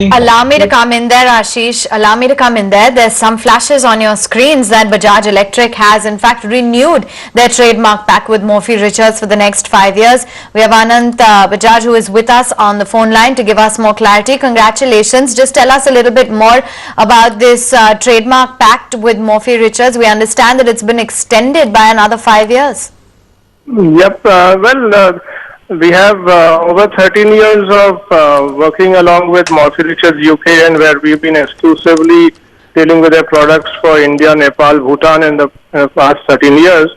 Allow me to come in there, Ashish. Allow me to come in there. There's some flashes on your screens that Bajaj Electric has, in fact, renewed their trademark pact with Morphy Richards for the next 5 years. We have Anant Bajaj, who is with us on the phone line to give us more clarity. Congratulations. Just tell us a little bit more about this trademark pact with Morphy Richards. We understand that it's been extended by another 5 years. Yep. We have over 13 years of working along with Morphy Richards UK, and where we've been exclusively dealing with their products for India, Nepal, Bhutan in the past 13 years.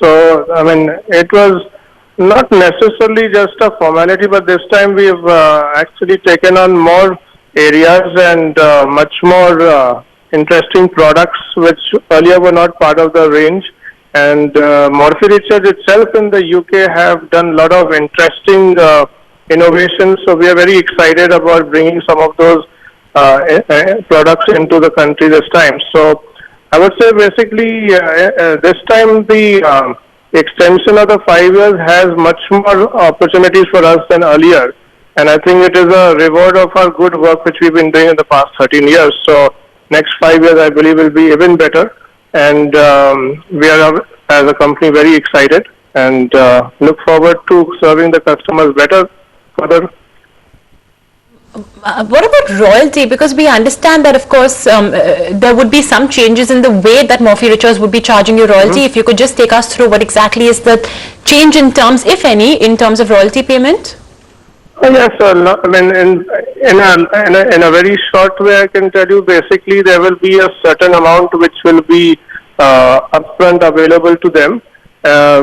So, I mean, it was not necessarily just a formality, but this time we've actually taken on more areas and much more interesting products which earlier were not part of the range. And Morphy Richards itself in the UK have done a lot of interesting innovations. So we are very excited about bringing some of those products into the country this time. So I would say basically this time the extension of the 5 years has much more opportunities for us than earlier. And I think it is a reward of our good work which we've been doing in the past 13 years. So next 5 years I believe will be even better. And we are, as a company, very excited and look forward to serving the customers better further. What about royalty? Because we understand that, of course, there would be some changes in the way that Morphy Richards would be charging you royalty. If you could just take us through what exactly is the change in terms, if any, in terms of royalty payment? Yes, I mean, in a very short way, I can tell you, basically, there will be a certain amount which will be upfront available to them,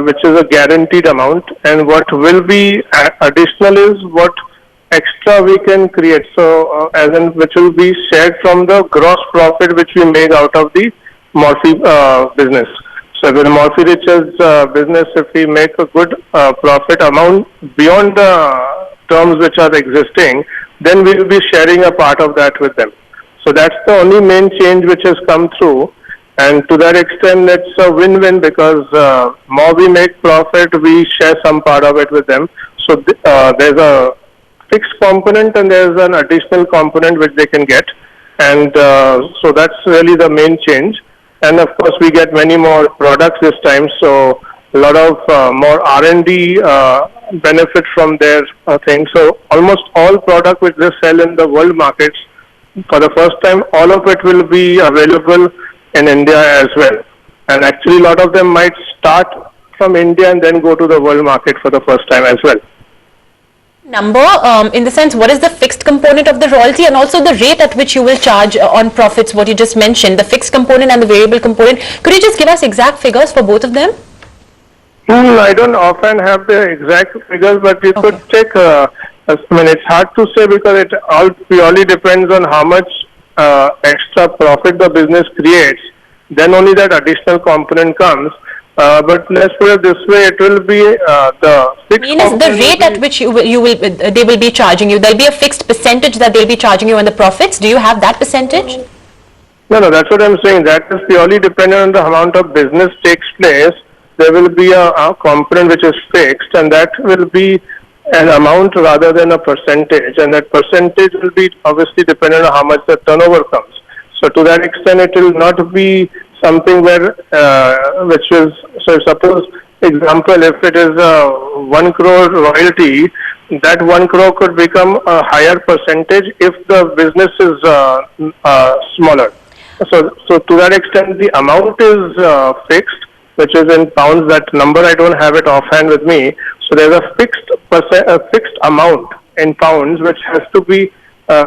which is a guaranteed amount, and what will be additional is what extra we can create. So, as in which will be shared from the gross profit which we make out of the Morphy business. So, with Morphy Richards business, if we make a good profit amount beyond the terms which are existing, then we will be sharing a part of that with them. So that's the only main change which has come through, and to that extent it's a win-win, because more we make profit, we share some part of it with them. So there's a fixed component and there's an additional component which they can get, and so that's really the main change. And of course we get many more products this time, so a lot of more R&D benefit from their thing. So almost all product which they sell in the world markets, for the first time, all of it will be available in India as well. And actually, a lot of them might start from India and then go to the world market for the first time as well. Number, in the sense, what is the fixed component of the royalty, and also the rate at which you will charge on profits, what you just mentioned, the fixed component and the variable component. Could you just give us exact figures for both of them? I don't often have the exact figures, but you could check. I mean, it's hard to say because it all purely depends on how much extra profit the business creates. Then only that additional component comes. But let's put it this way: it will be the fixed. Means the rate at which they will be charging you. There'll be a fixed percentage that they'll be charging you on the profits. Do you have that percentage? No, that's what I'm saying. That is purely dependent on the amount of business takes place. There will be a component which is fixed, and that will be an amount rather than a percentage, and that percentage will be obviously dependent on how much the turnover comes. So to that extent, it will not be something where which is, so suppose example, if it is 1 crore royalty, that 1 crore could become a higher percentage if the business is smaller. So to that extent, the amount is fixed, which is in pounds. That number I don't have it offhand with me. So there's a fixed amount in pounds which has to be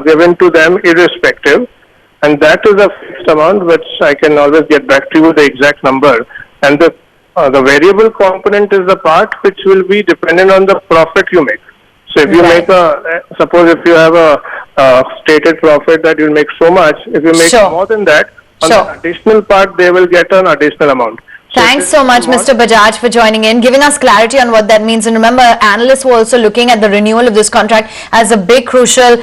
given to them irrespective, and that is a fixed amount which I can always get back to you with the exact number. And the variable component is the part which will be dependent on the profit you make. So if you make suppose if you have a stated profit that you'll make so much, if you make more than that, on the additional part they will get an additional amount. Thanks so much, Mr. Bajaj, for joining in, giving us clarity on what that means. And remember, analysts were also looking at the renewal of this contract as a big crucial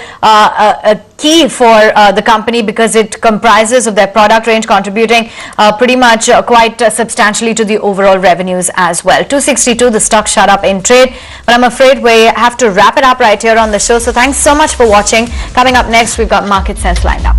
key for the company, because it comprises of their product range contributing pretty much quite substantially to the overall revenues as well. 262, the stock shut up in trade. But I'm afraid we have to wrap it up right here on the show. So thanks so much for watching. Coming up next, we've got Market Sense lined up.